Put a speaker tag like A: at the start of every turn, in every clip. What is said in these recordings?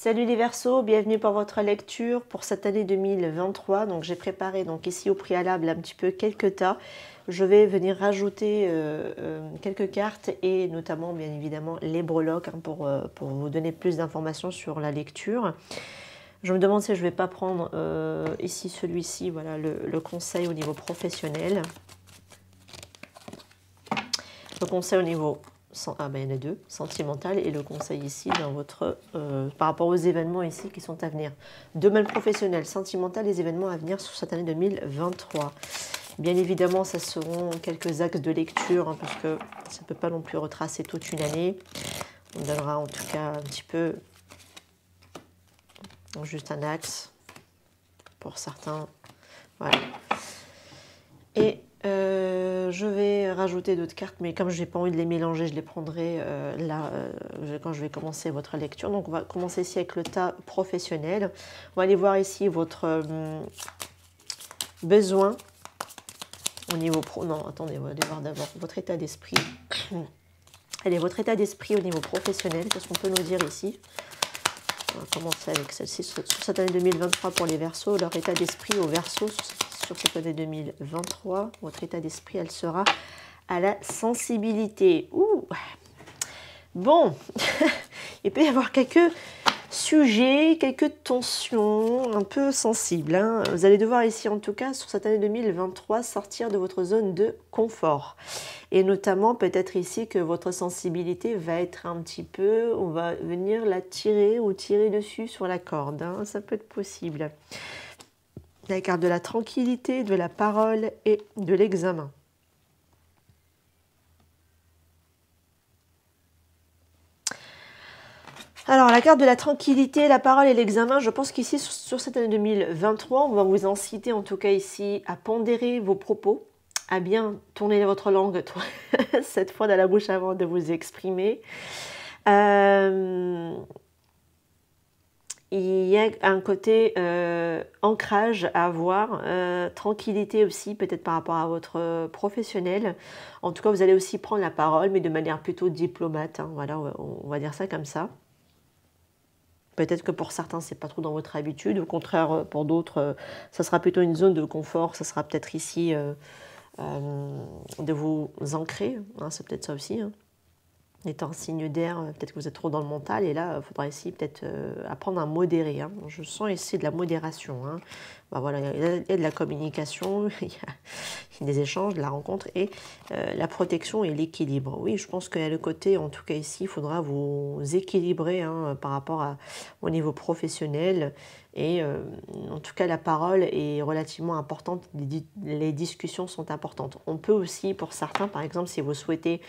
A: Salut les Verseaux, bienvenue pour votre lecture pour cette année 2023. Donc j'ai préparé donc ici au préalable un petit peu quelques tas. Je vais venir rajouter quelques cartes et notamment bien évidemment les breloques pour vous donner plus d'informations sur la lecture. Je me demande si je ne vais pas prendre ici celui-ci, voilà le conseil au niveau professionnel. Le conseil au niveau il y en a deux, sentimental et le conseil ici dans votre, par rapport aux événements ici qui sont à venir. Domaine professionnel, sentimental, les événements à venir sur cette année 2023. Bien évidemment, ça seront quelques axes de lecture, parce que ça ne peut pas non plus retracer toute une année. On donnera en tout cas un petit peu, juste un axe pour certains. Voilà. Et je vais rajouter d'autres cartes, mais comme je n'ai pas envie de les mélanger, je les prendrai quand je vais commencer votre lecture. Donc on va commencer ici avec le tas professionnel. On va aller voir ici votre besoin au niveau pro. Non, attendez, on va aller voir d'abord votre état d'esprit. Allez, votre état d'esprit au niveau professionnel, qu'est-ce qu'on peut nous dire ici? On va commencer avec celle-ci sur cette année 2023 pour les Verseaux. Leur état d'esprit aux Verseaux sur cette année 2023, votre état d'esprit, elle sera à la sensibilité. Ouh. Bon, il peut y avoir quelques sujets, quelques tensions un peu sensibles, hein. Vous allez devoir ici, en tout cas, sur cette année 2023, sortir de votre zone de confort. Et notamment, peut-être ici que votre sensibilité va être un petit peu, on va venir la tirer ou tirer dessus sur la corde, hein. Ça peut être possible. La carte de la tranquillité, de la parole et de l'examen. Alors, la carte de la tranquillité, la parole et l'examen, je pense qu'ici, sur cette année 2023, on va vous inciter, en tout cas ici, à pondérer vos propos, à bien tourner votre langue cette fois dans la bouche avant de vous exprimer. Il y a un côté ancrage à avoir, tranquillité aussi, peut-être par rapport à votre professionnel. En tout cas, vous allez aussi prendre la parole, mais de manière plutôt diplomate, hein. Voilà, on va dire ça comme ça. Peut-être que pour certains, c'est pas trop dans votre habitude. Au contraire, pour d'autres, ça sera plutôt une zone de confort. Ça sera peut-être ici de vous ancrer, hein, c'est peut-être ça aussi, hein. Étant un signe d'air, peut-être que vous êtes trop dans le mental, et là, il faudra ici peut-être apprendre à modérer, hein. Je sens ici de la modération, hein. Ben voilà, il y a de la communication, il y a des échanges, de la rencontre, et la protection et l'équilibre. Oui, je pense qu'il y a le côté, en tout cas ici, il faudra vous équilibrer, hein, par rapport au niveau professionnel, et en tout cas la parole est relativement importante, les discussions sont importantes. On peut aussi, pour certains, par exemple, si vous souhaitez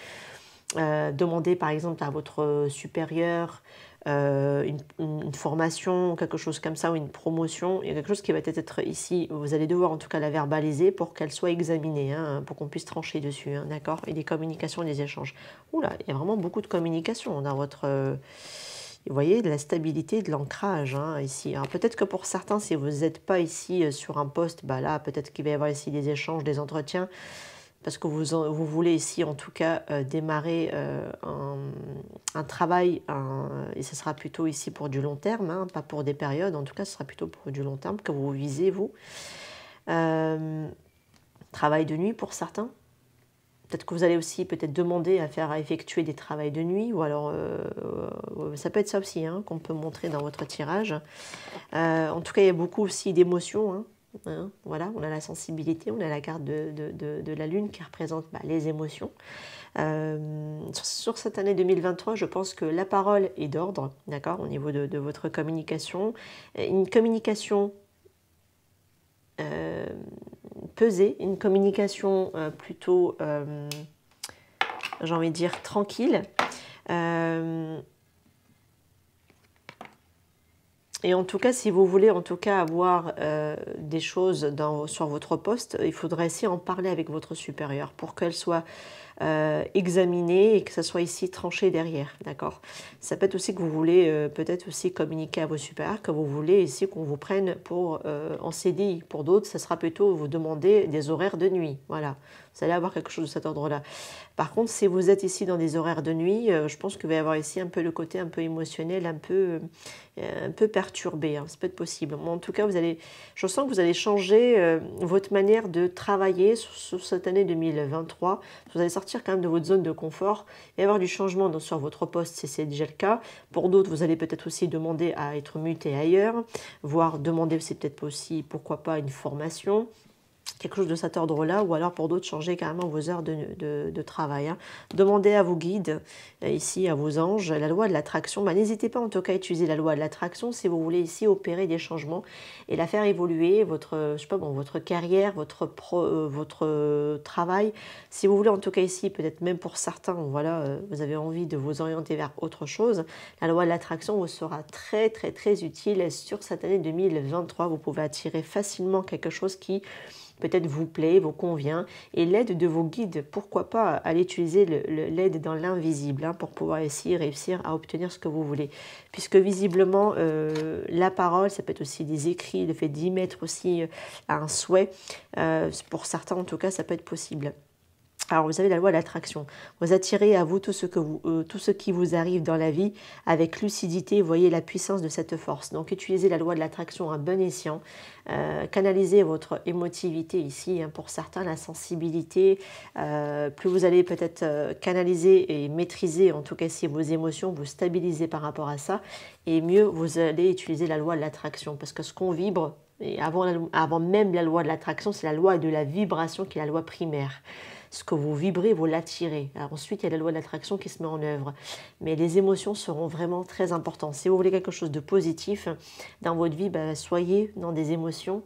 A: demander par exemple à votre supérieur une formation, quelque chose comme ça, ou une promotion, il y a quelque chose qui va être ici, vous allez devoir en tout cas la verbaliser pour qu'elle soit examinée, hein, pour qu'on puisse trancher dessus, hein, d'accord? Et des communications, des échanges. Oula, il y a vraiment beaucoup de communication dans votre... vous voyez, de la stabilité, de l'ancrage, hein, ici. Alors peut-être que pour certains, si vous n'êtes pas ici sur un poste, bah là, peut-être qu'il va y avoir ici des échanges, des entretiens, parce que vous voulez ici en tout cas démarrer un travail, et ce sera plutôt ici pour du long terme, hein, pas pour des périodes, en tout cas ce sera plutôt pour du long terme que vous visez, vous. Travail de nuit pour certains. Peut-être que vous allez aussi peut-être demander à effectuer des travails de nuit, ou alors ça peut être ça aussi, hein, qu'on peut montrer dans votre tirage. En tout cas, il y a beaucoup aussi d'émotions, hein. Hein, voilà, on a la sensibilité, on a la carte de la lune qui représente les émotions. Sur cette année 2023, je pense que la parole est d'ordre, d'accord, au niveau de votre communication. Une communication pesée, une communication plutôt, j'ai envie de dire, tranquille. Et en tout cas, si vous voulez en tout cas avoir des choses sur votre poste, il faudrait essayer en parler avec votre supérieur pour qu'elle soit examiner et que ça soit ici tranché derrière, d'accord? Ça peut être aussi que vous voulez peut-être aussi communiquer à vos supérieurs, que vous voulez ici qu'on vous prenne pour en CDI. Pour d'autres, ça sera plutôt vous demander des horaires de nuit, voilà. Vous allez avoir quelque chose de cet ordre-là. Par contre, si vous êtes ici dans des horaires de nuit, je pense que vous allez avoir ici un peu le côté un peu émotionnel, un peu perturbé. Hein. Ça peut être possible. Mais en tout cas, je sens que vous allez changer votre manière de travailler sur cette année 2023. Vous allez sortir quand même de votre zone de confort et avoir du changement sur votre poste si c'est déjà le cas. Pour d'autres, vous allez peut-être aussi demander à être muté ailleurs, voire demander, c'est peut-être aussi, pourquoi pas, une formation. Quelque chose de cet ordre-là, ou alors pour d'autres, changer carrément vos heures de travail. Hein. Demandez à vos guides, ici, à vos anges, la loi de l'attraction. N'hésitez pas en tout cas à utiliser la loi de l'attraction si vous voulez ici opérer des changements et la faire évoluer, votre, je sais pas, bon, votre carrière, votre travail. Si vous voulez en tout cas ici, peut-être même pour certains, voilà, vous avez envie de vous orienter vers autre chose, la loi de l'attraction vous sera très très très utile sur cette année 2023. Vous pouvez attirer facilement quelque chose qui peut-être vous plaît, vous convient, et l'aide de vos guides, pourquoi pas aller utiliser l'aide dans l'invisible hein, pour pouvoir essayer réussir à obtenir ce que vous voulez. Puisque visiblement, la parole, ça peut être aussi des écrits, le fait d'y mettre aussi un souhait, pour certains en tout cas, ça peut être possible. Alors, vous savez, la loi de l'attraction. Vous attirez à vous tout ce qui vous arrive dans la vie avec lucidité. Voyez la puissance de cette force. Donc, utilisez la loi de l'attraction à bon escient. Canalisez votre émotivité ici. Hein, pour certains, la sensibilité. Plus vous allez peut-être canaliser et maîtriser, en tout cas, si vos émotions, vous stabilisez par rapport à ça. Et mieux, vous allez utiliser la loi de l'attraction. Parce que ce qu'on vibre, et avant même la loi de l'attraction, c'est la loi de la vibration qui est la loi primaire. Ce que vous vibrez, vous l'attirez. Ensuite, il y a la loi de l'attraction qui se met en œuvre. Mais les émotions seront vraiment très importantes. Si vous voulez quelque chose de positif dans votre vie, soyez dans des émotions,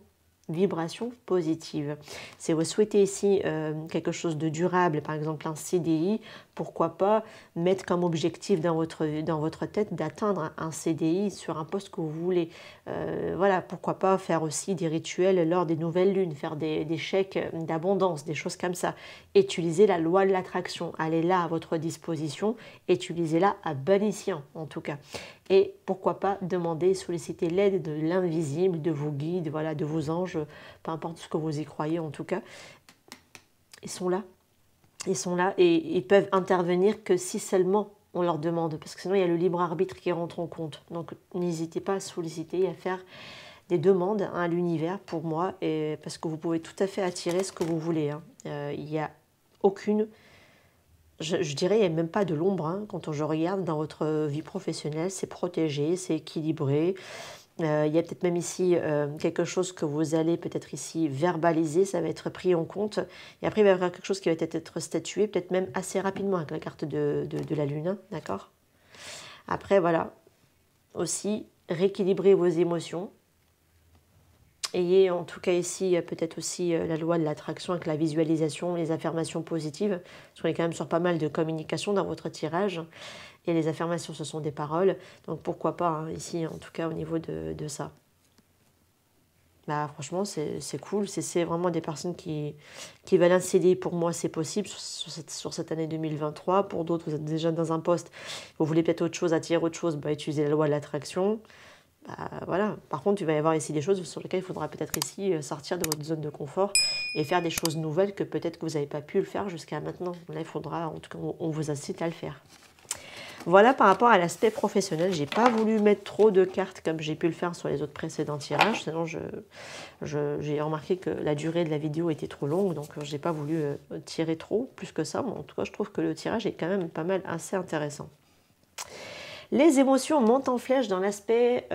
A: vibrations positives. Si vous souhaitez ici quelque chose de durable, par exemple un CDI, pourquoi pas mettre comme objectif dans votre tête d'atteindre un CDI sur un poste que vous voulez. Voilà, pourquoi pas faire aussi des rituels lors des nouvelles lunes, faire des chèques d'abondance, des choses comme ça. Utilisez la loi de l'attraction, elle est là à votre disposition, utilisez-la à bon escient en tout cas. Et pourquoi pas demander, solliciter l'aide de l'invisible, de vos guides, voilà, de vos anges, peu importe ce que vous y croyez en tout cas. Ils sont là. Ils sont là et ils peuvent intervenir que si seulement on leur demande, parce que sinon il y a le libre arbitre qui rentre en compte. Donc n'hésitez pas à solliciter et à faire des demandes à l'univers pour moi, parce que vous pouvez tout à fait attirer ce que vous voulez. Hein. Il n'y a aucune, je dirais, il n'y a même pas de l'ombre hein, quand je regarde dans votre vie professionnelle, c'est protégé, c'est équilibré. Il y a peut-être même ici quelque chose que vous allez peut-être ici verbaliser, ça va être pris en compte. Et après, il va y avoir quelque chose qui va être statué, peut-être même assez rapidement avec la carte de la Lune, hein, d'accord? Après, voilà, aussi, rééquilibrer vos émotions. Ayez en tout cas ici peut-être aussi la loi de l'attraction avec la visualisation, les affirmations positives. Parce qu'on est quand même sur pas mal de communication dans votre tirage. Et les affirmations, ce sont des paroles. Donc pourquoi pas, hein, ici, en tout cas, au niveau de ça. Franchement, c'est cool. C'est vraiment des personnes qui veulent un CDI. Pour moi, c'est possible sur cette année 2023. Pour d'autres, vous êtes déjà dans un poste. Vous voulez peut-être autre chose, attirer autre chose. Utilisez la loi de l'attraction. Voilà. Par contre, il va y avoir ici des choses sur lesquelles il faudra peut-être ici sortir de votre zone de confort et faire des choses nouvelles que peut-être que vous n'avez pas pu le faire jusqu'à maintenant. Là, il faudra, en tout cas, on vous incite à le faire. Voilà par rapport à l'aspect professionnel. J'ai pas voulu mettre trop de cartes comme j'ai pu le faire sur les autres précédents tirages. Sinon, j'ai remarqué que la durée de la vidéo était trop longue. Donc, j'ai pas voulu tirer trop, plus que ça. Mais en tout cas, je trouve que le tirage est quand même pas mal assez intéressant. Les émotions montent en flèche dans l'aspect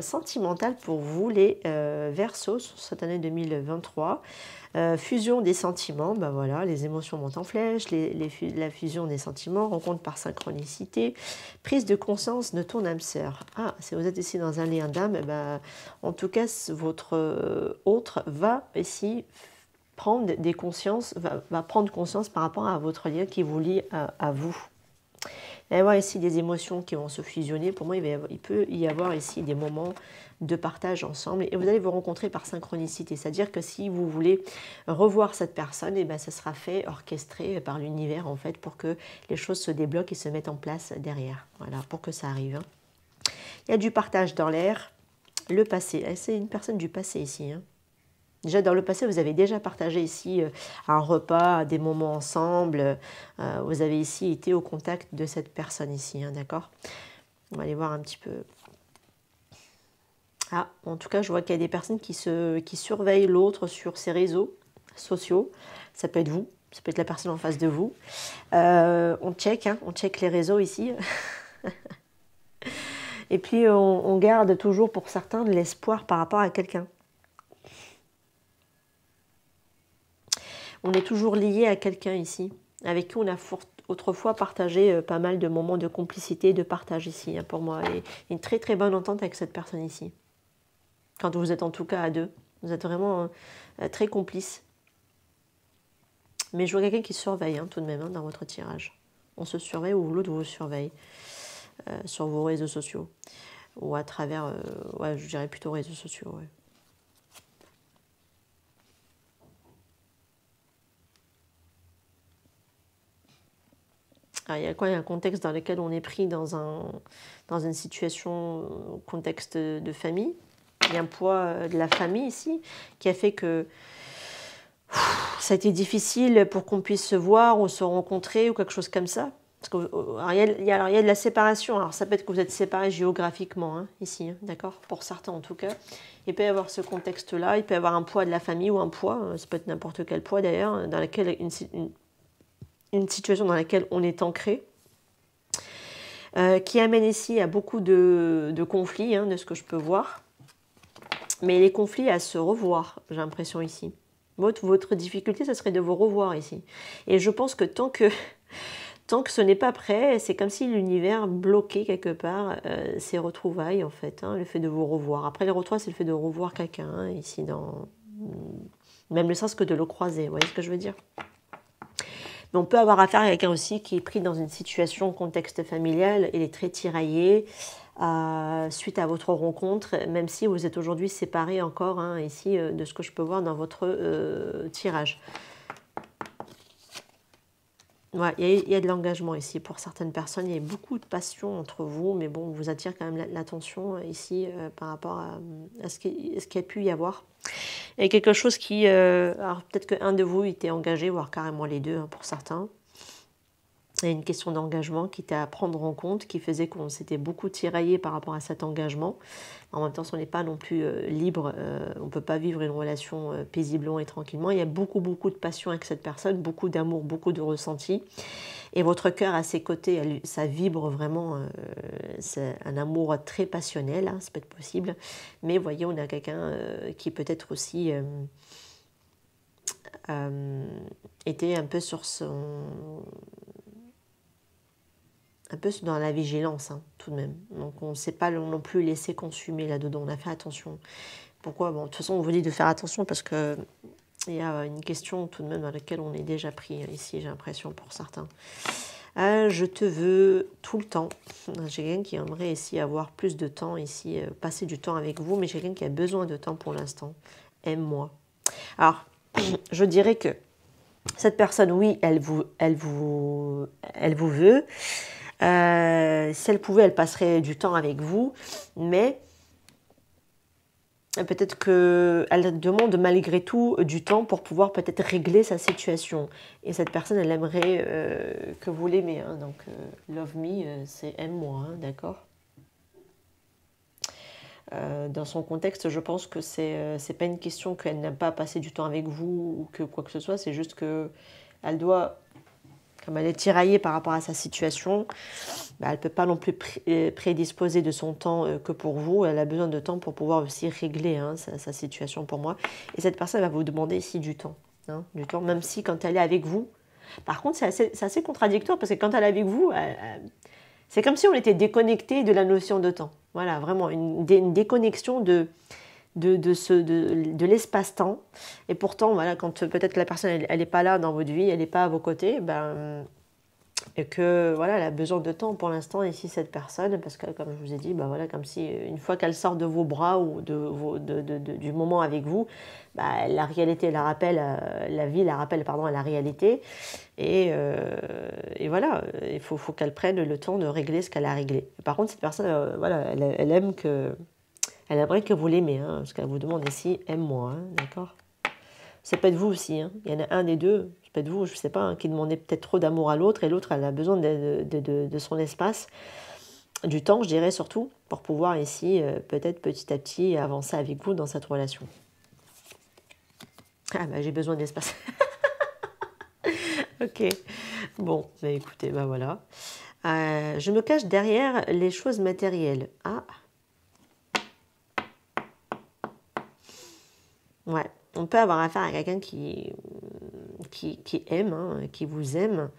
A: sentimental pour vous, les Verseaux, sur cette année 2023. Fusion des sentiments, voilà, les émotions montent en flèche, la fusion des sentiments, rencontre par synchronicité, prise de conscience de ton âme sœur. Si vous êtes ici dans un lien d'âme, en tout cas, votre autre va ici prendre va prendre conscience par rapport à votre lien qui vous lie à vous. va y avoir ici des émotions qui vont se fusionner. Pour moi, il peut y avoir ici des moments de partage ensemble. Et vous allez vous rencontrer par synchronicité. C'est-à-dire que si vous voulez revoir cette personne, et ben, ça sera fait, orchestré par l'univers, en fait, pour que les choses se débloquent et se mettent en place derrière. Voilà, pour que ça arrive. Hein. Il y a du partage dans l'air. Le passé. C'est une personne du passé ici. Hein. Déjà, dans le passé, vous avez déjà partagé ici un repas, des moments ensemble. Vous avez ici été au contact de cette personne ici, hein, d'accord? On va aller voir un petit peu. Ah, en tout cas, je vois qu'il y a des personnes qui surveillent l'autre sur ses réseaux sociaux. Ça peut être vous, ça peut être la personne en face de vous. On check les réseaux ici. Et puis, on garde toujours pour certains de l'espoir par rapport à quelqu'un. On est toujours lié à quelqu'un ici, avec qui on a autrefois partagé pas mal de moments de complicité et de partage ici, hein, pour moi. Et une très très bonne entente avec cette personne ici. Quand vous êtes en tout cas à deux, vous êtes vraiment très complices. Mais je vois quelqu'un qui surveille hein, tout de même hein, dans votre tirage. On se surveille ou l'autre vous surveille sur vos réseaux sociaux. Ou à travers, ouais, je dirais plutôt réseaux sociaux, ouais. Alors, il y a quoi? Il y a un contexte dans lequel on est pris dans une situation, contexte de famille. Il y a un poids de la famille ici qui a fait que ça a été difficile pour qu'on puisse se voir ou se rencontrer ou quelque chose comme ça. Parce que, il y a de la séparation. Alors ça peut être que vous êtes séparés géographiquement hein, ici, hein, d'accord? Pour certains en tout cas. Il peut y avoir ce contexte-là. Il peut y avoir un poids de la famille ou un poids. Ça peut être n'importe quel poids d'ailleurs, dans lequel une situation dans laquelle on est ancré, qui amène ici à beaucoup de conflits, hein, de ce que je peux voir. Mais les conflits à se revoir, j'ai l'impression ici. Votre difficulté, ce serait de vous revoir ici. Et je pense que tant que ce n'est pas prêt, c'est comme si l'univers bloquait quelque part ces retrouvailles, en fait, hein, le fait de vous revoir. Après, les retrouvailles, c'est le fait de revoir quelqu'un, hein, ici, même le sens que de le croiser, vous voyez ce que je veux dire? Mais on peut avoir affaire à quelqu'un aussi qui est pris dans une situation, contexte familial, il est très tiraillé suite à votre rencontre, même si vous êtes aujourd'hui séparés encore, hein, ici, de ce que je peux voir dans votre tirage. Ouais, il y a de l'engagement ici pour certaines personnes, il y a beaucoup de passion entre vous, mais bon, on vous attire quand même l'attention ici par rapport à ce qu'il a pu y avoir. Il y a quelque chose qui... alors peut-être qu'un de vous était engagé, voire carrément les deux hein, pour certains. Il y a une question d'engagement qui était à prendre en compte, qui faisait qu'on s'était beaucoup tiraillé par rapport à cet engagement. En même temps, si on n'est pas non plus libre, on ne peut pas vivre une relation paisiblement et tranquillement. Il y a beaucoup de passion avec cette personne, beaucoup d'amour, beaucoup de ressenti. Et votre cœur à ses côtés, ça vibre vraiment, c'est un amour très passionnel, hein, ça peut être possible. Mais vous voyez, on a quelqu'un qui peut-être aussi était un peu sur un peu dans la vigilance, hein, tout de même. Donc on ne s'est pas non plus laissé consumer là-dedans, on a fait attention. Pourquoi? Bon, de toute façon, on vous dit de faire attention parce que il y a une question tout de même dans laquelle on est déjà pris ici, j'ai l'impression, pour certains. Je te veux tout le temps. J'ai quelqu'un qui aimerait ici avoir plus de temps ici, passer du temps avec vous, mais j'ai quelqu'un qui a besoin de temps pour l'instant. Aime-moi. Alors, je dirais que cette personne, oui, elle vous veut. Si elle pouvait, elle passerait du temps avec vous, mais peut-être qu'elle demande malgré tout du temps pour pouvoir peut-être régler sa situation. Et cette personne, elle aimerait que vous l'aimez. Hein. Donc, love me, c'est aime-moi, hein, d'accord? Dans son contexte, je pense que c'est pas une question qu'elle n'a pas passé du temps avec vous ou que quoi que ce soit, c'est juste qu'elle doit... Comme elle est tiraillée par rapport à sa situation, elle ne peut pas non plus prédisposer de son temps que pour vous. Elle a besoin de temps pour pouvoir aussi régler hein, sa situation pour moi. Et cette personne va vous demander ici du temps. Hein, du temps, même si quand elle est avec vous... Par contre, c'est assez contradictoire parce que quand elle est avec vous, c'est comme si on était déconnecté de la notion de temps. Voilà, vraiment une déconnexion de l'espace-temps. Et pourtant, voilà, quand peut-être la personne elle n'est pas là dans votre vie, elle n'est pas à vos côtés, et que voilà, elle a besoin de temps pour l'instant ici cette personne, parce que comme je vous ai dit, bah voilà, comme si une fois qu'elle sort de vos bras ou du moment avec vous, bah, la réalité la rappelle, la vie la rappelle pardon à la réalité, et voilà, il faut qu'elle prenne le temps de régler ce qu'elle a réglé. Par contre cette personne, voilà, elle aime que, elle aimerait que vous l'aimez, hein, parce qu'elle vous demande ici aime-moi, hein, d'accord. C'est peut-être vous aussi, hein. Il y en a un des deux, c'est peut-être vous, je ne sais pas, hein, qui demandait peut-être trop d'amour à l'autre, et l'autre, elle a besoin de son espace, du temps, je dirais surtout, pour pouvoir ici, peut-être petit à petit, avancer avec vous dans cette relation. Ah bah j'ai besoin d'espace. Ok, bon, bah écoutez, bah voilà. Je me cache derrière les choses matérielles. Ah, ouais, on peut avoir affaire à quelqu'un qui aime, hein, qui vous aime,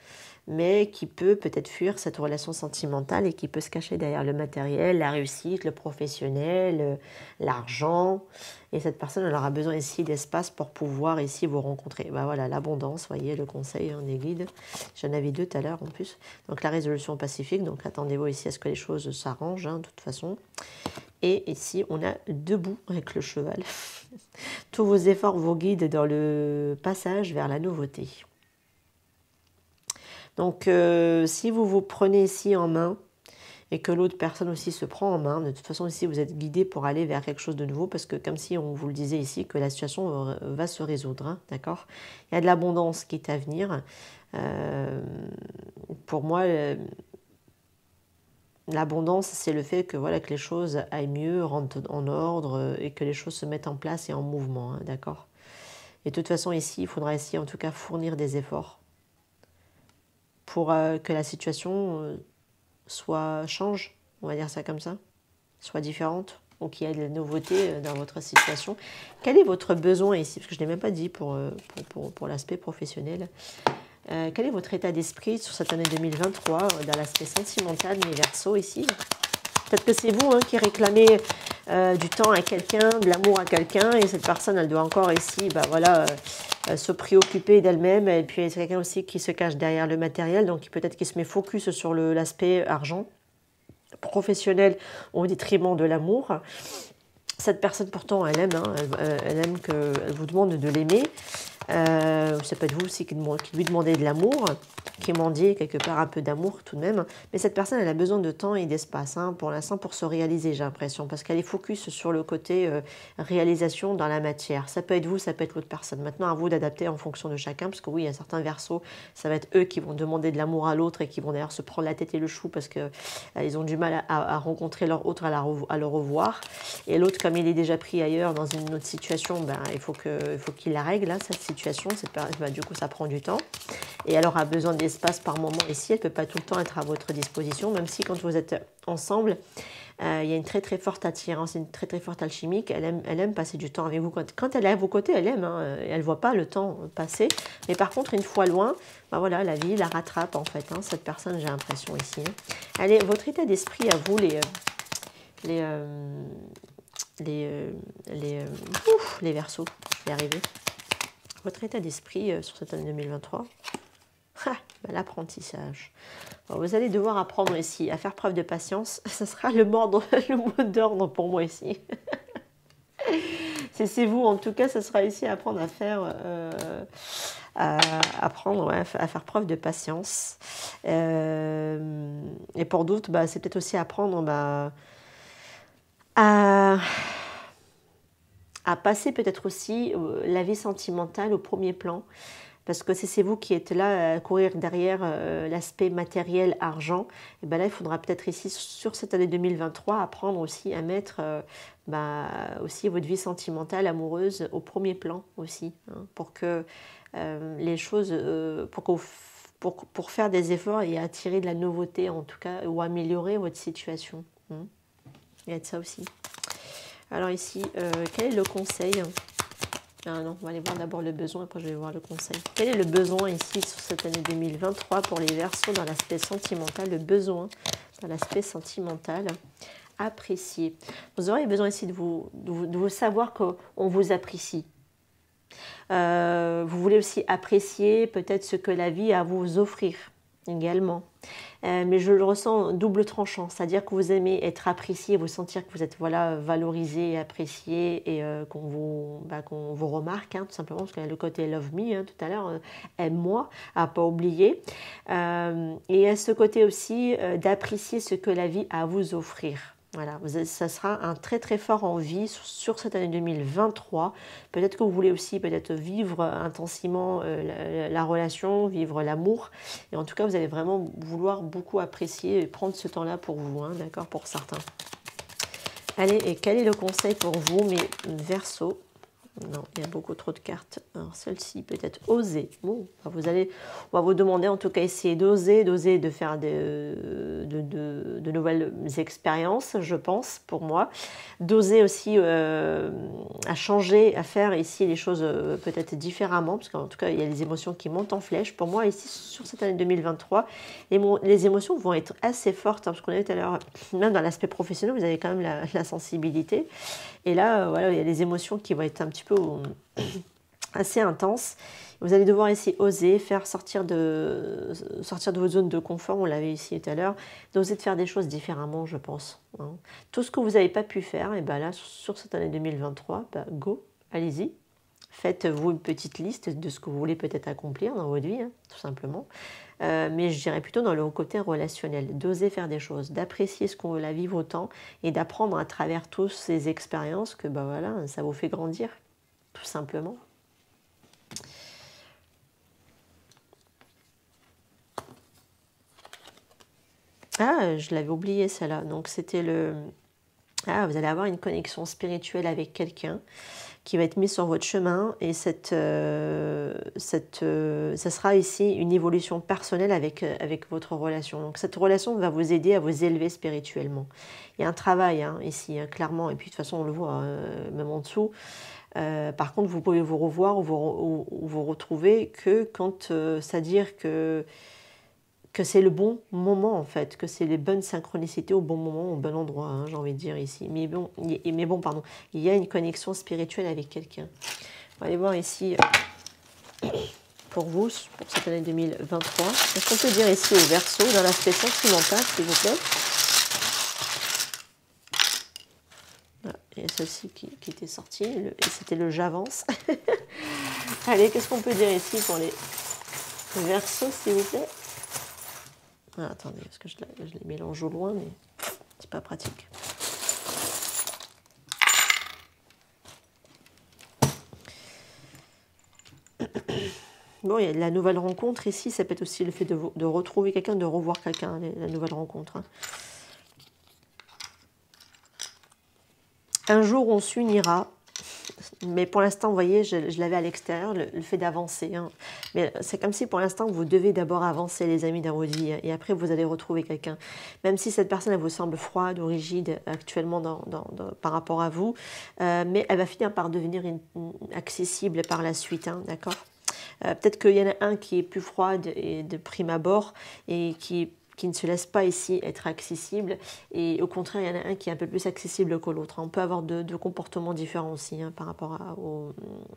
A: mais qui peut peut-être fuir cette relation sentimentale et qui peut se cacher derrière le matériel, la réussite, le professionnel, l'argent. Et cette personne, elle aura besoin ici d'espace pour pouvoir ici vous rencontrer. Ben voilà, l'abondance, voyez, le conseil, hein, des guides. J'en avais deux tout à l'heure en plus. Donc la résolution pacifique, donc attendez-vous ici à ce que les choses s'arrangent, hein, de toute façon. Et ici, on a debout avec le cheval. Tous vos efforts vous guident dans le passage vers la nouveauté. Donc, si vous vous prenez ici en main et que l'autre personne aussi se prend en main, de toute façon, ici, vous êtes guidé pour aller vers quelque chose de nouveau parce que comme si on vous le disait ici, que la situation va se résoudre, hein, d'accord? Il y a de l'abondance qui est à venir. Pour moi, l'abondance, c'est le fait que, voilà, que les choses aillent mieux, rentrent en ordre et que les choses se mettent en place et en mouvement, hein, d'accord? Et de toute façon, ici, il faudra essayer en tout cas fournir des efforts pour que la situation change, on va dire ça comme ça, soit différente, ou qu'il y ait de la nouveauté dans votre situation. Quel est votre besoin ici? Parce que je ne l'ai même pas dit pour l'aspect professionnel. Quel est votre état d'esprit sur cette année 2023 dans l'aspect sentimental, mes Verseaux ici? Peut-être que c'est vous, hein, qui réclamez du temps à quelqu'un, de l'amour à quelqu'un, et cette personne, elle doit encore ici, bah voilà, se préoccuper d'elle-même, et puis c'est quelqu'un aussi qui se cache derrière le matériel, donc peut-être qu'il se met focus sur l'aspect argent, professionnel au détriment de l'amour. Cette personne, pourtant, elle aime, hein, elle aime qu'elle vous demande de l'aimer. Ça peut être vous aussi qui lui demandez de l'amour, qui mendiez quelque part un peu d'amour tout de même. Mais cette personne, elle a besoin de temps et d'espace, hein, pour l'instant, pour se réaliser, j'ai l'impression, parce qu'elle est focus sur le côté réalisation dans la matière. Ça peut être vous, ça peut être l'autre personne. Maintenant, à vous d'adapter en fonction de chacun, parce que oui, il y a certains Verseaux, ça va être eux qui vont demander de l'amour à l'autre et qui vont d'ailleurs se prendre la tête et le chou parce que ils ont du mal à rencontrer leur autre, à le revoir. Et l'autre, comme il est déjà pris ailleurs dans une autre situation, ben, il faut qu'il la règle, hein, cette situation. Du coup, ça prend du temps. Et elle aura besoin d'espace par moment ici. Elle ne peut pas tout le temps être à votre disposition, même si quand vous êtes ensemble, il y a une très très forte attirance, une très très forte alchimie. Elle aime passer du temps avec vous. Quand elle est à vos côtés, elle aime. Hein, elle ne voit pas le temps passer. Mais par contre, une fois loin, ben voilà, la vie la rattrape en fait. Hein, cette personne, j'ai l'impression ici. Hein. Allez, votre état d'esprit à vous, les Verseaux, je vais y arriver. Votre état d'esprit sur cette année 2023, l'apprentissage. Vous allez devoir apprendre ici à faire preuve de patience. Ce sera le mot d'ordre pour moi ici. C'est vous, en tout cas, ce sera ici à apprendre à faire, à faire preuve de patience. Et pour d'autres, c'est peut-être aussi apprendre à passer peut-être aussi la vie sentimentale au premier plan, parce que c'est vous qui êtes là à courir derrière l'aspect matériel, argent. Et bien là, il faudra peut-être ici, sur cette année 2023, apprendre aussi à mettre aussi votre vie sentimentale, amoureuse au premier plan aussi, hein, pour que les choses, pour faire des efforts et attirer de la nouveauté en tout cas, ou améliorer votre situation. Hein. Il y a de ça aussi. Alors ici, quel est le conseil? Ah non, on va aller voir d'abord le besoin, après je vais voir le conseil. Quel est le besoin ici sur cette année 2023 pour les Verseaux dans l'aspect sentimental? Le besoin dans l'aspect sentimental, apprécier. Vous aurez besoin ici de vous savoir qu'on vous apprécie. Vous voulez aussi apprécier peut-être ce que la vie a à vous offrir. également. Mais je le ressens double tranchant, c'est-à-dire que vous aimez être apprécié, vous sentir que vous êtes voilà, valorisé, apprécié et qu'on vous remarque, hein, tout simplement, parce qu'il y a le côté love me, hein, tout à l'heure, aime-moi, à pas oublier. Et il y a ce côté aussi d'apprécier ce que la vie a à vous offrir. Voilà, ça sera un très très fort envie sur cette année 2023. Peut-être que vous voulez aussi peut-être vivre intensément la relation, vivre l'amour. Et en tout cas, vous allez vraiment vouloir beaucoup apprécier et prendre ce temps-là pour vous, hein, d'accord, pour certains. Allez, et quel est le conseil pour vous, mes Verseaux? Non, il y a beaucoup trop de cartes. Alors celle-ci, peut-être oser. Bon, on va vous demander en tout cas essayer d'oser de faire de nouvelles expériences, je pense, pour moi. D'oser aussi à changer, à faire ici les choses peut-être différemment, parce qu'en tout cas, il y a les émotions qui montent en flèche. Pour moi, ici, sur cette année 2023, les émotions vont être assez fortes, hein, parce qu'on a vu tout à l'heure, même dans l'aspect professionnel, vous avez quand même la sensibilité. Et là, voilà, il y a des émotions qui vont être un petit peu assez intenses. Vous allez devoir essayer oser, faire sortir de votre zone de confort, on l'avait ici tout à l'heure, d'oser de faire des choses différemment, je pense. Hein. Tout ce que vous n'avez pas pu faire, et ben là, sur cette année 2023, go, allez-y. Faites-vous une petite liste de ce que vous voulez peut-être accomplir dans votre vie, hein, tout simplement. Mais je dirais plutôt dans le côté relationnel, d'oser faire des choses, d'apprécier ce qu'on veut la vivre autant et d'apprendre à travers toutes ces expériences que voilà, ça vous fait grandir, tout simplement. Ah, je l'avais oublié celle-là. Donc c'était le... Ah, vous allez avoir une connexion spirituelle avec quelqu'un qui va être mis sur votre chemin et ça sera ici une évolution personnelle avec votre relation. Donc cette relation va vous aider à vous élever spirituellement. Il y a un travail hein, ici, hein, clairement, et puis de toute façon on le voit même en dessous. Par contre, vous pouvez vous revoir ou vous retrouver que quand, c'est-à-dire que c'est le bon moment en fait, que c'est les bonnes synchronicités au bon moment, au bon endroit, hein, j'ai envie de dire ici. Mais bon, pardon, il y a une connexion spirituelle avec quelqu'un. On va aller voir ici pour vous, pour cette année 2023. Qu'est-ce qu'on peut dire ici au Verseau, dans l'aspect sentimental, s'il vous plaît? Voilà, il y a celle-ci qui était sortie, et c'était le j'avance. Allez, qu'est-ce qu'on peut dire ici pour les Verseaux, s'il vous plaît? Ah, attendez, parce que je les mélange au loin, mais c'est pas pratique. Bon, il y a la nouvelle rencontre ici, ça peut être aussi le fait de retrouver quelqu'un, de revoir quelqu'un, la nouvelle rencontre. Hein. Un jour, on s'unira. Mais pour l'instant, vous voyez, je l'avais à l'extérieur, le fait d'avancer. Hein. Mais c'est comme si pour l'instant, vous devez d'abord avancer, les amis, dans votre vie. Et après, vous allez retrouver quelqu'un. Même si cette personne, elle vous semble froide ou rigide actuellement par rapport à vous. Mais elle va finir par devenir accessible par la suite. Hein, d'accord ? Peut-être qu'il y en a un qui est plus froide et de prime abord et qui ne se laisse pas ici être accessible, et au contraire il y en a un qui est un peu plus accessible que l'autre. On peut avoir deux comportements différents aussi hein, par rapport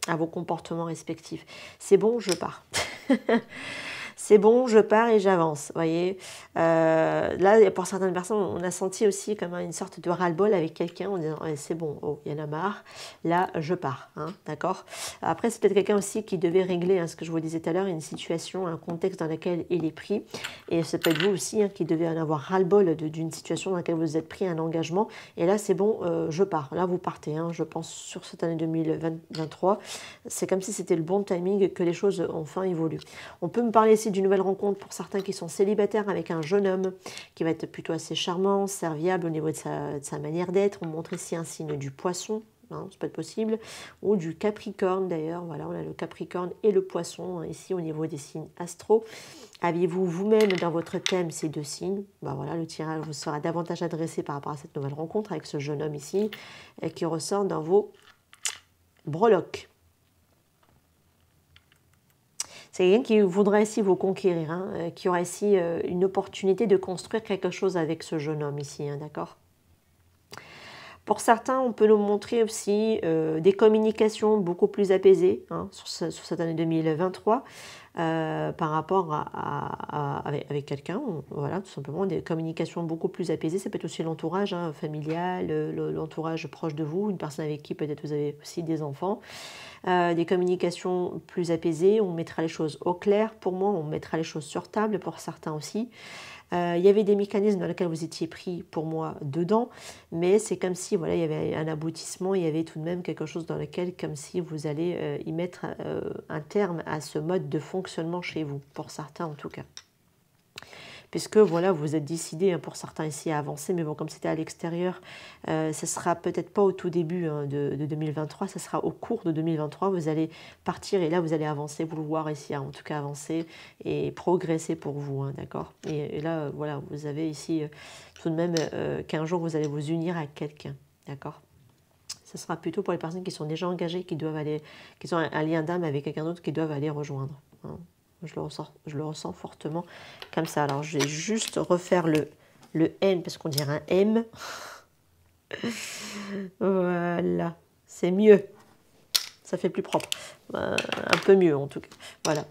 A: à vos comportements respectifs. C'est bon, je pars. C'est bon, je pars et j'avance, voyez. Là, pour certaines personnes, on a senti aussi comme une sorte de ras-le-bol avec quelqu'un en disant c'est bon, oh, il y en a marre, là, je pars, hein, d'accord. Après, c'est peut-être quelqu'un aussi qui devait régler, hein, ce que je vous disais tout à l'heure, une situation, un contexte dans lequel il est pris. Et c'est peut-être vous aussi hein, qui devez en avoir ras-le-bol d'une situation dans laquelle vous êtes pris un engagement. Et là, c'est bon, je pars. Là, vous partez, hein, je pense, sur cette année 2023. C'est comme si c'était le bon timing que les choses enfin évoluent. On peut me parler ici d'une nouvelle rencontre pour certains qui sont célibataires avec un jeune homme qui va être plutôt assez charmant, serviable au niveau de sa manière d'être. On montre ici un signe du poisson, hein, ça peut être possible, ou du capricorne d'ailleurs. Voilà, on a le capricorne et le poisson hein, ici au niveau des signes astro. Aviez-vous vous-même dans votre thème ces deux signes? Voilà, le tirage vous sera davantage adressé par rapport à cette nouvelle rencontre avec ce jeune homme ici qui ressort dans vos breloques. C'est quelqu'un qui voudra ici vous conquérir, hein, qui aura ici une opportunité de construire quelque chose avec ce jeune homme ici, hein, d'accord? Pour certains, on peut nous montrer aussi des communications beaucoup plus apaisées hein, sur cette année 2023. par rapport avec quelqu'un, voilà, tout simplement, des communications beaucoup plus apaisées. Ça peut être aussi l'entourage hein, familial, l'entourage proche de vous, une personne avec qui peut-être vous avez aussi des enfants. Des communications plus apaisées, on mettra les choses au clair pour moi, on mettra les choses sur table pour certains aussi. Il y avait des mécanismes dans lesquels vous étiez pris pour moi dedans, mais c'est comme si voilà, il y avait un aboutissement, il y avait tout de même quelque chose dans lequel, comme si vous allez y mettre un terme à ce mode de fonctionnement chez vous, pour certains en tout cas. Puisque voilà, vous êtes décidé hein, pour certains ici à avancer, mais bon, comme c'était à l'extérieur, ce sera peut-être pas au tout début hein, de 2023, ce sera au cours de 2023, vous allez partir et là vous allez avancer, vous le voir ici, hein, en tout cas avancer et progresser pour vous, hein, d'accord et là, voilà, vous avez ici tout de même qu'un jour vous allez vous unir à quelqu'un, d'accord. Ce sera plutôt pour les personnes qui sont déjà engagées, qui doivent aller, qui ont un lien d'âme avec quelqu'un d'autre, qui doivent aller rejoindre, hein. Je le ressens fortement comme ça. Alors, je vais juste refaire le N parce qu'on dirait un M. Voilà, c'est mieux. Ça fait plus propre. Un peu mieux en tout cas. Voilà.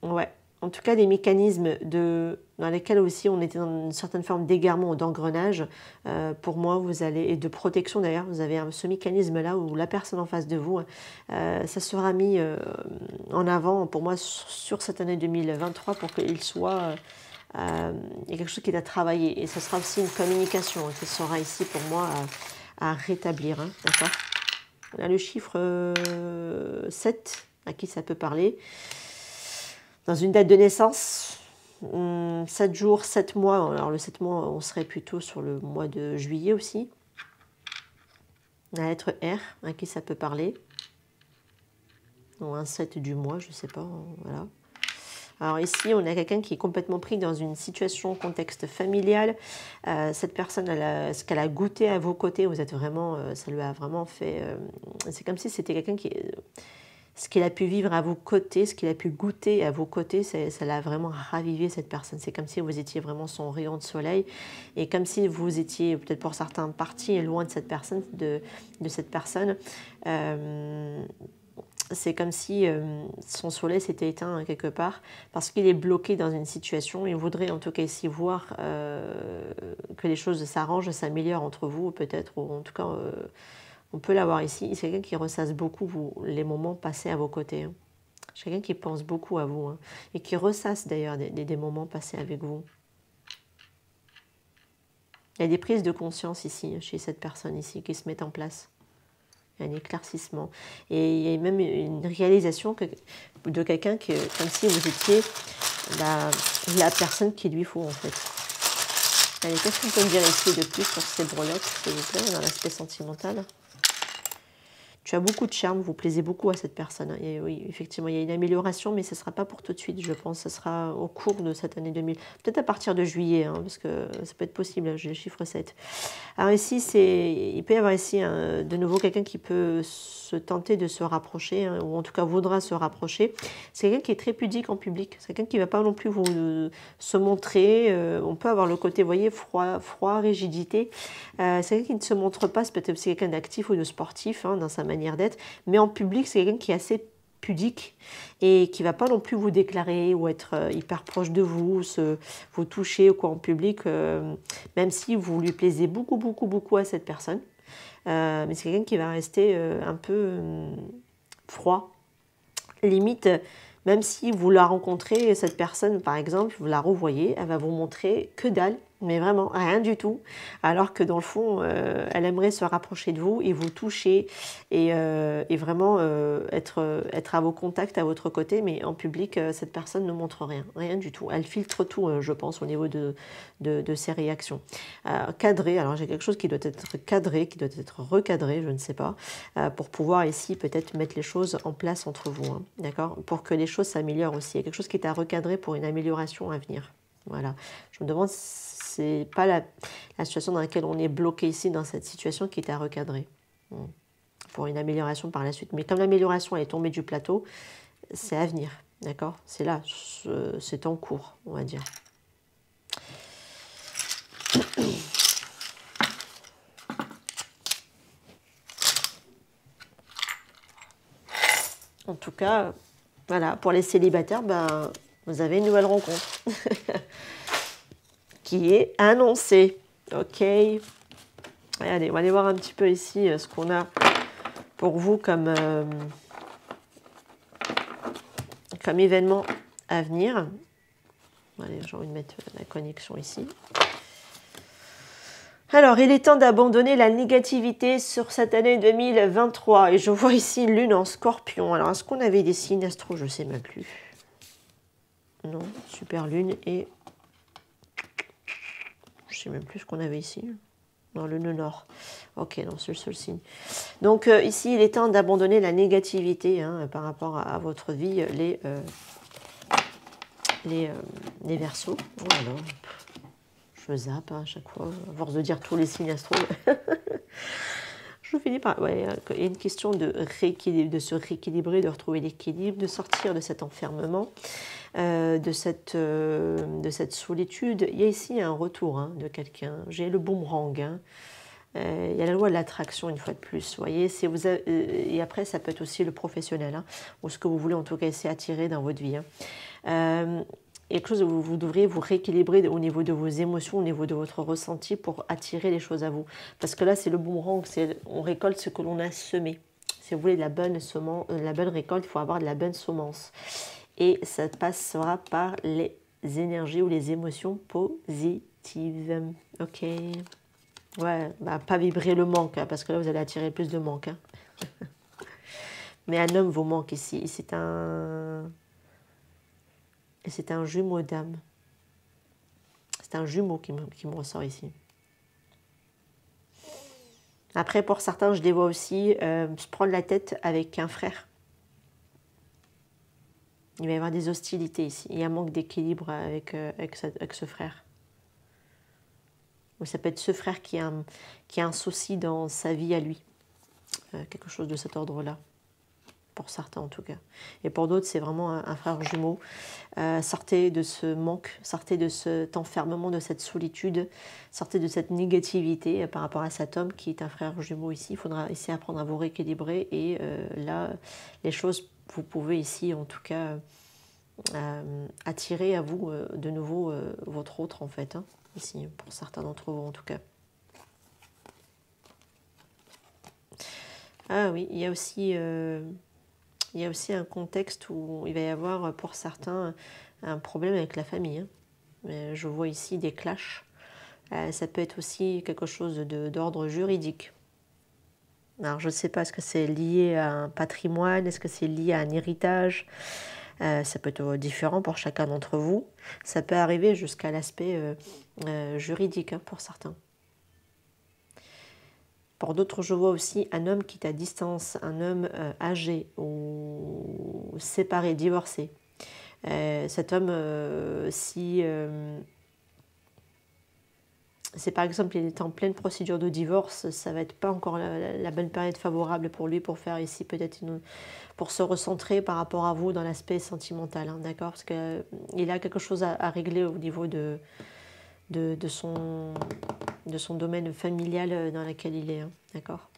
A: Ouais. En tout cas, des mécanismes dans lesquels aussi on était dans une certaine forme d'égarement ou d'engrenage, pour moi, vous allez, et de protection d'ailleurs, vous avez ce mécanisme-là où la personne en face de vous, ça sera mis en avant pour moi sur cette année 2023 pour qu'il soit, il y a quelque chose qui doit travailler et ce sera aussi une communication qui sera ici pour moi à rétablir, hein, d'accord. On a le chiffre 7, à qui ça peut parler. Dans une date de naissance, 7 jours, 7 mois, alors le 7 mois, on serait plutôt sur le mois de juillet aussi. La lettre R, à qui ça peut parler. Ou un 7 du mois, je ne sais pas, voilà. Alors ici, on a quelqu'un qui est complètement pris dans une situation, contexte familial. Cette personne, ce qu'elle a goûté à vos côtés, vous êtes vraiment, ça lui a vraiment fait... c'est comme si c'était quelqu'un qui... Ce qu'il a pu vivre à vos côtés, ce qu'il a pu goûter à vos côtés, ça l'a vraiment ravivé cette personne. C'est comme si vous étiez vraiment son rayon de soleil et comme si vous étiez peut-être pour certains partis loin de cette personne, de cette personne. C'est comme si son soleil s'était éteint quelque part parce qu'il est bloqué dans une situation. Il voudrait en tout cas ici voir que les choses s'arrangent, s'améliorent entre vous peut-être, ou en tout cas... on peut l'avoir ici. C'est quelqu'un qui ressasse beaucoup les moments passés à vos côtés. Hein. C'est quelqu'un qui pense beaucoup à vous. Hein. Et qui ressasse d'ailleurs des moments passés avec vous. Il y a des prises de conscience ici, chez cette personne ici, qui se mettent en place. Il y a un éclaircissement. Et il y a même une réalisation de quelqu'un comme si vous étiez la personne qu'il lui faut en fait. Allez, qu'est-ce qu'on peut me dire ici de plus sur ces breloques, s'il vous plaît, dans l'aspect sentimental ? Tu as beaucoup de charme, vous plaisez beaucoup à cette personne. Et oui, effectivement, il y a une amélioration, mais ce ne sera pas pour tout de suite, je pense. Ce sera au cours de cette année 2000. Peut-être à partir de juillet, hein, parce que ça peut être possible, j'ai le chiffre 7. Alors ici, il peut y avoir ici de nouveau quelqu'un qui peut se tenter de se rapprocher, hein, ou en tout cas voudra se rapprocher. C'est quelqu'un qui est très pudique en public. C'est quelqu'un qui ne va pas non plus se montrer. On peut avoir le côté, vous voyez, froid, rigidité. C'est quelqu'un qui ne se montre pas, c'est peut-être aussi quelqu'un d'actif ou de sportif hein, dans sa manière d'être, mais en public, c'est quelqu'un qui est assez pudique et qui ne va pas non plus vous déclarer ou être hyper proche de vous, vous toucher ou quoi en public, même si vous lui plaisez beaucoup à cette personne. Mais c'est quelqu'un qui va rester un peu froid, limite. Même si vous la rencontrez, cette personne, par exemple, vous la revoyez, elle va vous montrer que dalle, mais vraiment rien du tout, alors que dans le fond, elle aimerait se rapprocher de vous et vous toucher et vraiment être à vos contacts, à votre côté, mais en public, cette personne ne montre rien du tout. Elle filtre tout, je pense, au niveau de ses réactions. Cadré, alors j'ai quelque chose qui doit être cadré, qui doit être recadré, je ne sais pas, pour pouvoir ici peut-être mettre les choses en place entre vous, hein, d'accord, pour que les choses s'améliorent aussi. Il y a quelque chose qui est à recadrer pour une amélioration à venir. Voilà. Je me demande si c'est pas la situation dans laquelle on est bloqué ici, dans cette situation qui est à recadrer. Pour une amélioration par la suite. Mais comme l'amélioration est tombée du plateau, c'est à venir. D'accord? C'est là, c'est en cours, on va dire. En tout cas, Voilà, pour les célibataires, ben, vous avez une nouvelle rencontre qui est annoncée. Ok. Allez, on va aller voir un petit peu ici ce qu'on a pour vous comme événement à venir. Allez, j'ai envie de mettre la connexion ici. Alors, il est temps d'abandonner la négativité sur cette année 2023. Et je vois ici une lune en scorpion. Alors, est-ce qu'on avait des signes astro? Je ne sais même plus. Non, super lune et... Je ne sais même plus ce qu'on avait ici. Non, le nœud nord. Ok, non, c'est le seul signe. Donc, ici, il est temps d'abandonner la négativité par rapport à votre vie, les Verseaux. Voilà. Je zappe à chaque fois, à force de dire tous les signes astro. Je finis par... Ouais, il y a une question de rééquilibre, de se rééquilibrer, de retrouver l'équilibre, de sortir de cet enfermement, de cette solitude. Il y a ici un retour de quelqu'un. J'ai le boomerang. Il y a la loi de l'attraction une fois de plus. Vous voyez, et après, ça peut être aussi le professionnel, ou ce que vous voulez en tout cas essayer d'attirer dans votre vie. Quelque chose où vous devriez vous rééquilibrer au niveau de vos émotions, au niveau de votre ressenti pour attirer les choses à vous. Parce que là, c'est le boomerang, on récolte ce que l'on a semé. Si vous voulez de la bonne récolte, il faut avoir de la bonne semence. Et ça passera par les énergies ou les émotions positives. Ok. Ouais, bah, pas vibrer le manque, parce que là, vous allez attirer plus de manque. Mais un homme vous manque ici. C'est un jumeau d'âme. C'est un jumeau qui me ressort ici. Après, pour certains, je les vois aussi se prendre la tête avec un frère. Il va y avoir des hostilités ici. Il y a un manque d'équilibre avec ce frère. Ou ça peut être ce frère qui a un souci dans sa vie à lui. Quelque chose de cet ordre-là. Pour certains en tout cas. Et pour d'autres, c'est vraiment un frère jumeau. Sortez de ce manque, sortez de cet enfermement, de cette solitude, sortez de cette négativité par rapport à cet homme qui est un frère jumeau ici. Il faudra essayer d'apprendre à vous rééquilibrer et là, les choses, vous pouvez ici en tout cas attirer à vous de nouveau votre autre en fait, ici, pour certains d'entre vous en tout cas. Ah oui, il y a aussi un contexte où il va y avoir pour certains un problème avec la famille. Je vois ici des clashs. Ça peut être aussi quelque chose d'ordre juridique. Alors je ne sais pas, est-ce que c'est lié à un patrimoine, est-ce que c'est lié à un héritage? Ça peut être différent pour chacun d'entre vous. Ça peut arriver jusqu'à l'aspect juridique pour certains. Pour d'autres, je vois aussi un homme qui est à distance, un homme âgé ou séparé, divorcé. Cet homme, si par exemple il est en pleine procédure de divorce, ça va être pas encore la bonne période favorable pour lui pour faire ici peut-être pour se recentrer par rapport à vous dans l'aspect sentimental, d'accord? Parce qu'il a quelque chose à régler au niveau de son domaine familial dans lequel il est, d'accord?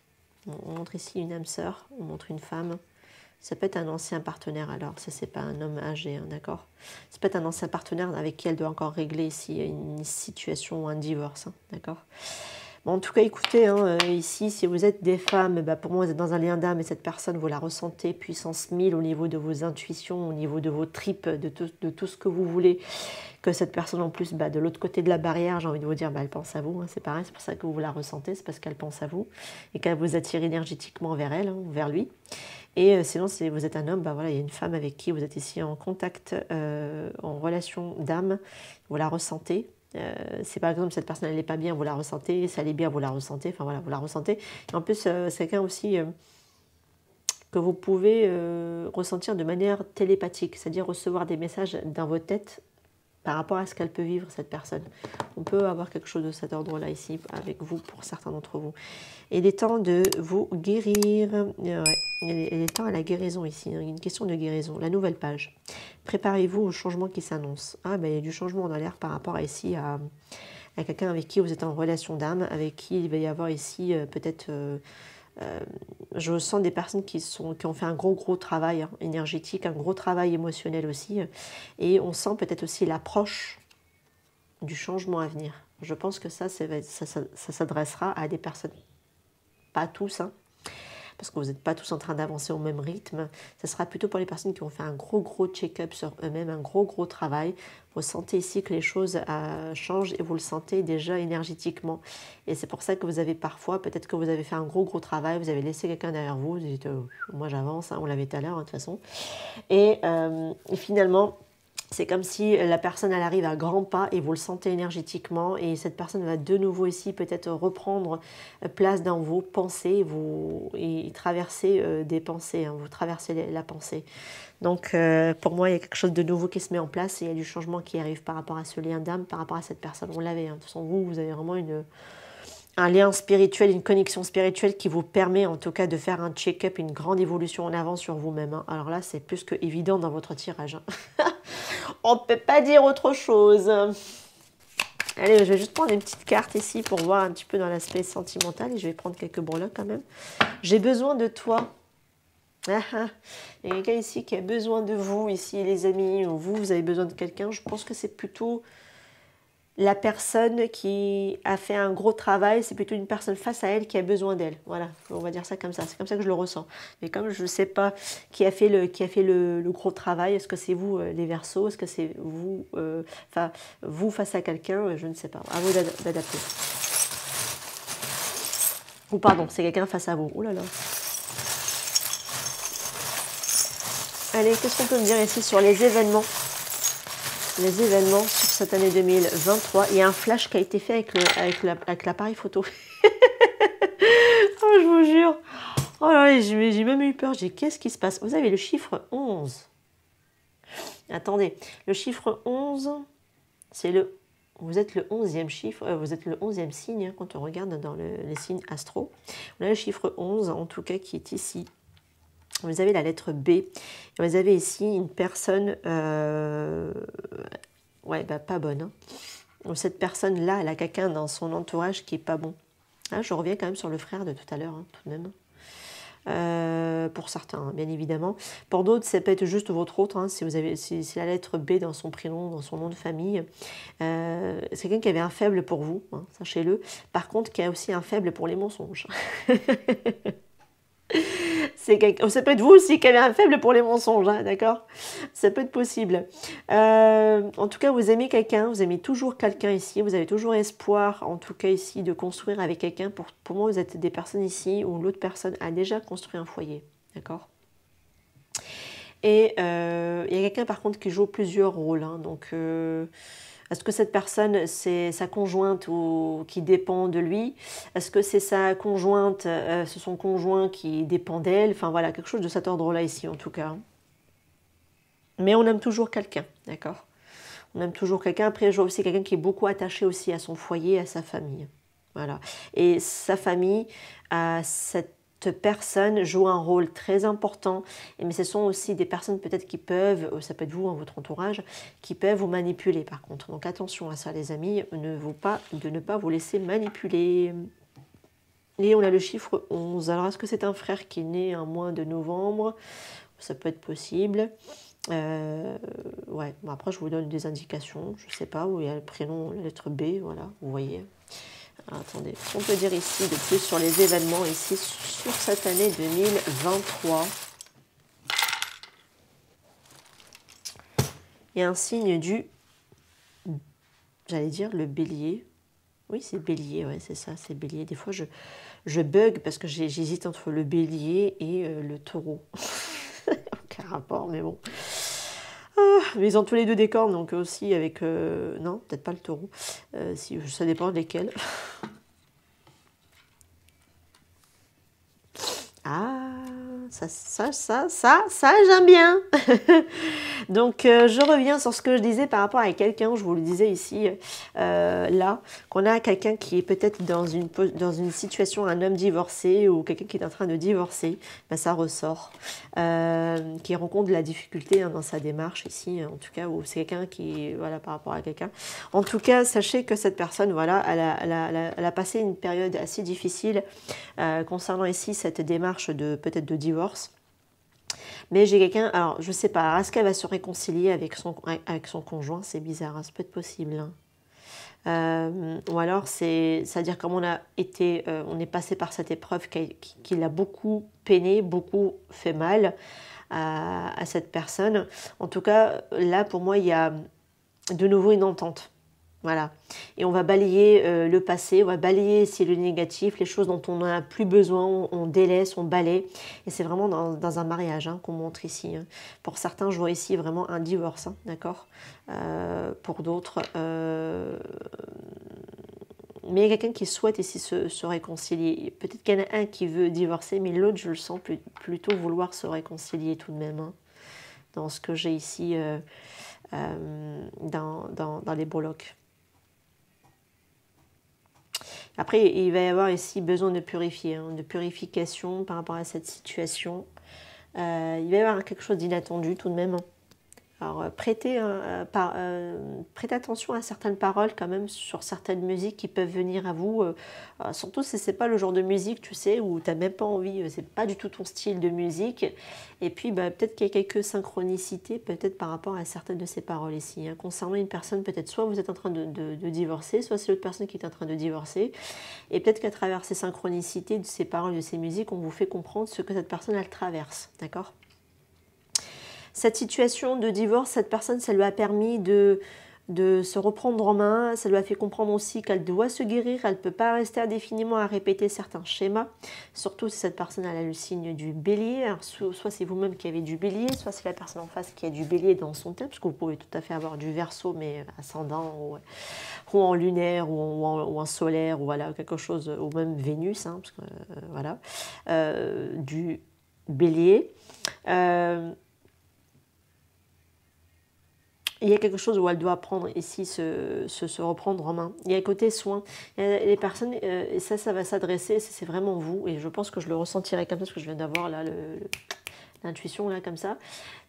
A: On montre ici une âme sœur, on montre une femme. Ça peut être un ancien partenaire alors, ça c'est pas un homme âgé, d'accord? Ça peut être un ancien partenaire avec qui elle doit encore régler ici une situation ou un divorce, d'accord? Bon, en tout cas, écoutez, ici, si vous êtes des femmes, pour moi, vous êtes dans un lien d'âme et cette personne, vous la ressentez puissance 1000 au niveau de vos intuitions, au niveau de vos tripes, de tout ce que vous voulez. Que cette personne, en plus, de l'autre côté de la barrière, j'ai envie de vous dire, elle pense à vous. C'est pareil, c'est pour ça que vous la ressentez, c'est parce qu'elle pense à vous et qu'elle vous attire énergétiquement vers elle, vers lui. Et sinon, si vous êtes un homme, voilà, il y a une femme avec qui vous êtes ici en contact, en relation d'âme, vous la ressentez. Si par exemple cette personne elle n'est pas bien, vous la ressentez, si elle est bien, vous la ressentez, enfin voilà, vous la ressentez. Et en plus, c'est quelqu'un aussi que vous pouvez ressentir de manière télépathique, c'est-à-dire recevoir des messages dans votre tête par rapport à ce qu'elle peut vivre, cette personne. On peut avoir quelque chose de cet ordre-là ici, avec vous, pour certains d'entre vous. Et il est temps de vous guérir. Ouais, il est temps à la guérison ici. Il y a une question de guérison. La nouvelle page. Préparez-vous au changement qui s'annonce. Il y a du changement dans l'air par rapport à ici à quelqu'un avec qui vous êtes en relation d'âme, avec qui il va y avoir ici peut-être je sens des personnes qui ont fait un gros travail énergétique, un gros travail émotionnel aussi. Et on sent peut-être aussi l'approche du changement à venir. Je pense que ça s'adressera à des personnes, pas tous, hein, parce que vous n'êtes pas tous en train d'avancer au même rythme. Ça sera plutôt pour les personnes qui ont fait un gros check-up sur eux-mêmes, un gros travail. Vous sentez ici que les choses changent et vous le sentez déjà énergétiquement. Et c'est pour ça que vous avez parfois, peut-être que vous avez fait un gros travail, vous avez laissé quelqu'un derrière vous, vous dites moi j'avance, hein, on l'avait tout à l'heure de toute façon. Et finalement, c'est comme si la personne elle arrive à grands pas et vous le sentez énergétiquement et cette personne va de nouveau ici peut-être reprendre place dans vos pensées et traverser des pensées, hein, vous traversez la pensée. Donc pour moi il y a quelque chose de nouveau qui se met en place et il y a du changement qui arrive par rapport à ce lien d'âme, par rapport à cette personne. On l'avait, hein. De toute façon vous avez vraiment un lien spirituel, une connexion spirituelle qui vous permet en tout cas de faire un check-up, une grande évolution en avant sur vous-même, hein. Alors là c'est plus que évident dans votre tirage, hein. On ne peut pas dire autre chose. Allez, je vais juste prendre une petite carte ici pour voir un petit peu dans l'aspect sentimental et je vais prendre quelques breloques quand même. J'ai besoin de toi. Il y a quelqu'un ici qui a besoin de vous, ici les amis, ou vous avez besoin de quelqu'un. Je pense que c'est plutôt la personne qui a fait un gros travail, c'est plutôt une personne face à elle qui a besoin d'elle. Voilà, on va dire ça comme ça. C'est comme ça que je le ressens. Mais comme je ne sais pas qui a fait le gros travail, est-ce que c'est vous les Verseaux, est-ce que c'est vous, vous face à quelqu'un, je ne sais pas. À vous d'adapter. Ou pardon, c'est quelqu'un face à vous. Ouh là là. Allez, qu'est-ce qu'on peut me dire ici sur les événements? Les événements sur cette année 2023. Il y a un flash qui a été fait avec l'appareil photo. Oh, je vous jure. Oh là là, j'ai même eu peur. J'ai dit, qu'est-ce qui se passe? Vous avez le chiffre 11. Attendez, le chiffre 11, c'est le... Vous êtes le 11e chiffre, vous êtes le 11e signe, hein, quand on regarde dans les signes astro. On a le chiffre 11, en tout cas, qui est ici. Vous avez la lettre B. Et vous avez ici une personne... ouais, bah, pas bonne. Hein. Cette personne-là, elle a quelqu'un dans son entourage qui n'est pas bon. Ah, je reviens quand même sur le frère de tout à l'heure, hein, tout de même. Pour certains, hein, bien évidemment. Pour d'autres, ça peut être juste votre autre, hein, si la lettre B dans son prénom, dans son nom de famille. C'est quelqu'un qui avait un faible pour vous, hein, sachez-le. Par contre, qui a aussi un faible pour les mensonges. Ça peut être vous aussi qui avez un faible pour les mensonges, hein, d'accord? Ça peut être possible. En tout cas, vous aimez quelqu'un, vous aimez toujours quelqu'un ici, vous avez toujours espoir, en tout cas ici, de construire avec quelqu'un. Pour moi, vous êtes des personnes ici où l'autre personne a déjà construit un foyer, d'accord? Et il y a quelqu'un par contre qui joue plusieurs rôles, hein, donc... est-ce que cette personne, c'est sa conjointe ou qui dépend de lui? Est-ce que c'est sa conjointe, c'est son conjoint qui dépend d'elle? Enfin voilà, quelque chose de cet ordre-là ici en tout cas. Mais on aime toujours quelqu'un, d'accord? On aime toujours quelqu'un. Après, je vois aussi quelqu'un qui est beaucoup attaché aussi à son foyer, à sa famille. Voilà. Et sa famille, cette personne joue un rôle très important, mais ce sont aussi des personnes peut-être qui peuvent, ça peut être vous, votre entourage, qui peuvent vous manipuler par contre. Donc attention à ça les amis, de ne pas vous laisser manipuler. Et on a le chiffre 11. Alors est-ce que c'est un frère qui est né un mois de novembre? Ça peut être possible. Ouais, bon, après je vous donne des indications, je ne sais pas, où il y a le prénom, la lettre B, voilà, vous voyez. Alors, attendez, on peut dire ici de plus sur les événements ici sur cette année 2023. Il y a un signe du, j'allais dire le bélier. Oui, c'est bélier, ouais, c'est ça, c'est bélier. Des fois, je bug parce que j'hésite entre le bélier et le taureau. Aucun rapport, mais bon. Mais ils ont tous les deux des cornes, donc aussi avec... non, peut-être pas le taureau. Si, ça dépend desquels. Ah, Ça, j'aime bien. Donc, je reviens sur ce que je disais par rapport à quelqu'un, je vous le disais ici, là, qu'on a quelqu'un qui est peut-être dans une situation, un homme divorcé ou quelqu'un qui est en train de divorcer, ben, ça ressort, qui rencontre de la difficulté dans sa démarche ici, en tout cas, ou c'est quelqu'un qui, voilà, par rapport à quelqu'un. En tout cas, sachez que cette personne, voilà, elle a passé une période assez difficile concernant ici cette démarche de peut-être de divorce. Mais j'ai quelqu'un, alors je ne sais pas, est-ce qu'elle va se réconcilier avec son conjoint? C'est bizarre, hein, ça peut être possible. Hein. Ou alors c'est-à-dire comme on est passé par cette épreuve qui l'a beaucoup peiné, beaucoup fait mal à cette personne. En tout cas, là pour moi, il y a de nouveau une entente. Voilà. Et on va balayer le passé, on va balayer ici le négatif, les choses dont on n'a plus besoin, on délaisse, on balaye. Et c'est vraiment dans un mariage hein, qu'on montre ici. Hein. Pour certains, je vois ici vraiment un divorce, hein, d'accord pour d'autres. Mais il y a quelqu'un qui souhaite ici se réconcilier. Peut-être qu'il y en a un qui veut divorcer, mais l'autre, je le sens plutôt vouloir se réconcilier tout de même. Hein, dans ce que j'ai ici dans les breloques. Après, il va y avoir ici besoin de purifier, hein, de purification par rapport à cette situation. Il va y avoir quelque chose d'inattendu tout de même. Hein. Alors, prêtez attention à certaines paroles quand même sur certaines musiques qui peuvent venir à vous. Surtout si c'est pas le genre de musique, tu sais, où tu n'as même pas envie, c'est pas du tout ton style de musique. Et puis, bah, peut-être qu'il y a quelques synchronicités, peut-être par rapport à certaines de ces paroles ici. Hein. Concernant une personne, peut-être soit vous êtes en train de divorcer, soit c'est l'autre personne qui est en train de divorcer. Et peut-être qu'à travers ces synchronicités, de ces paroles, de ces musiques, on vous fait comprendre ce que cette personne, elle traverse. D'accord ? Cette situation de divorce, cette personne, ça lui a permis de se reprendre en main, ça lui a fait comprendre aussi qu'elle doit se guérir, elle ne peut pas rester indéfiniment à répéter certains schémas, surtout si cette personne a le signe du bélier, alors, soit c'est vous-même qui avez du bélier, soit c'est la personne en face qui a du bélier dans son thème, parce que vous pouvez tout à fait avoir du verseau, mais ascendant, ou en lunaire, ou en solaire, ou voilà, quelque chose, ou même Vénus, hein, parce que, voilà, du bélier. Il y a quelque chose où elle doit prendre ici, se reprendre en main. Il y a le côté soin. Il y a les personnes, et ça va s'adresser, c'est vraiment vous, et je pense que je le ressentirai comme ça, parce que je viens d'avoir là l'intuition, là, comme ça.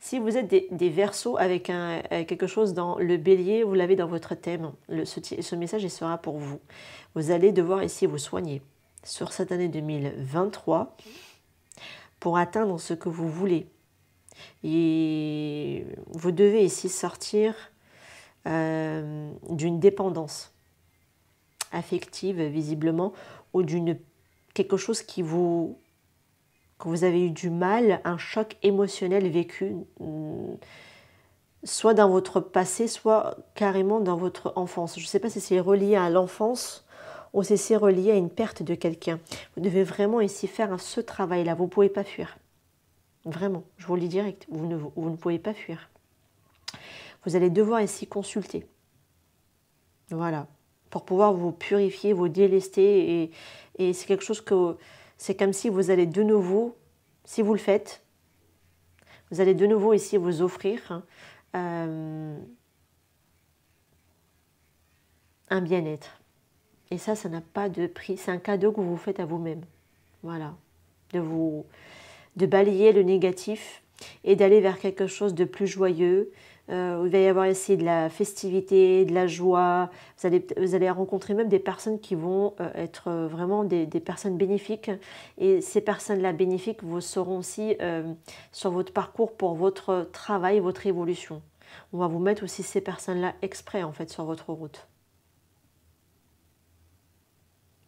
A: Si vous êtes des Verseaux avec quelque chose dans le bélier, vous l'avez dans votre thème, ce message, il sera pour vous. Vous allez devoir ici vous soigner sur cette année 2023 pour atteindre ce que vous voulez. Et vous devez ici sortir d'une dépendance affective, visiblement, ou d'une quelque chose que vous avez eu du mal, un choc émotionnel vécu, soit dans votre passé, soit carrément dans votre enfance. Je ne sais pas si c'est relié à l'enfance ou si c'est relié à une perte de quelqu'un. Vous devez vraiment ici faire ce travail-là. Vous ne pouvez pas fuir. Vraiment, je vous le dis direct, vous ne pouvez pas fuir. Vous allez devoir ici consulter. Voilà, pour pouvoir vous purifier, vous délester. Et c'est quelque chose que... C'est comme si vous allez de nouveau, si vous le faites, vous allez de nouveau ici vous offrir un bien-être. Et ça n'a pas de prix. C'est un cadeau que vous vous faites à vous-même. Voilà, de balayer le négatif et d'aller vers quelque chose de plus joyeux. Il va y avoir ici de la festivité, de la joie. Vous allez rencontrer même des personnes qui vont être vraiment des personnes bénéfiques. Et ces personnes-là bénéfiques vous seront aussi sur votre parcours pour votre travail, votre évolution. On va vous mettre aussi ces personnes-là exprès en fait sur votre route.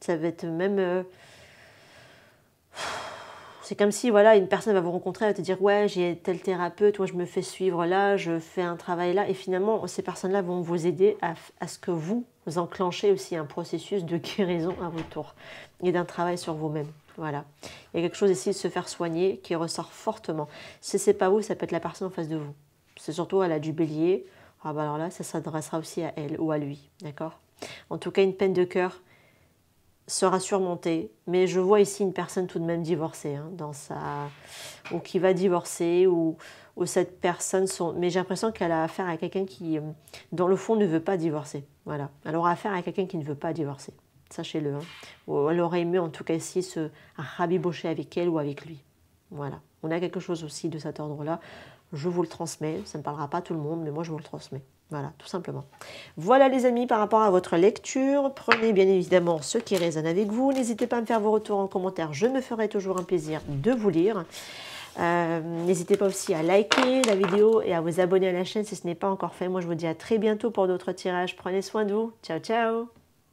A: Ça va être même... C'est comme si voilà, une personne va vous rencontrer, elle va te dire ouais, j'ai tel thérapeute, moi je me fais suivre là, je fais un travail là, et finalement ces personnes-là vont vous aider à ce que vous enclenchez aussi un processus de guérison à votre tour et d'un travail sur vous-même. Voilà, il y a quelque chose ici de se faire soigner qui ressort fortement. Si c'est pas vous, ça peut être la personne en face de vous. C'est surtout elle a du bélier. Ah bah alors là, ça s'adressera aussi à elle ou à lui, d'accord. En tout cas, une peine de cœur sera surmontée. Mais je vois ici une personne tout de même divorcée, hein, ou qui va divorcer, ou cette personne... Mais j'ai l'impression qu'elle a affaire à quelqu'un qui, dans le fond, ne veut pas divorcer. Voilà. Elle aura affaire à quelqu'un qui ne veut pas divorcer. Sachez-le. Hein. Ou elle aurait aimé, en tout cas, essayer se rabibocher avec elle ou avec lui. Voilà. On a quelque chose aussi de cet ordre-là. Je vous le transmets. Ça ne parlera pas à tout le monde, mais moi, je vous le transmets. Voilà, tout simplement. Voilà les amis, par rapport à votre lecture, prenez bien évidemment ce qui résonne avec vous. N'hésitez pas à me faire vos retours en commentaire, je me ferai toujours un plaisir de vous lire. N'hésitez pas aussi à liker la vidéo et à vous abonner à la chaîne si ce n'est pas encore fait. Moi je vous dis à très bientôt pour d'autres tirages. Prenez soin de vous. Ciao ciao.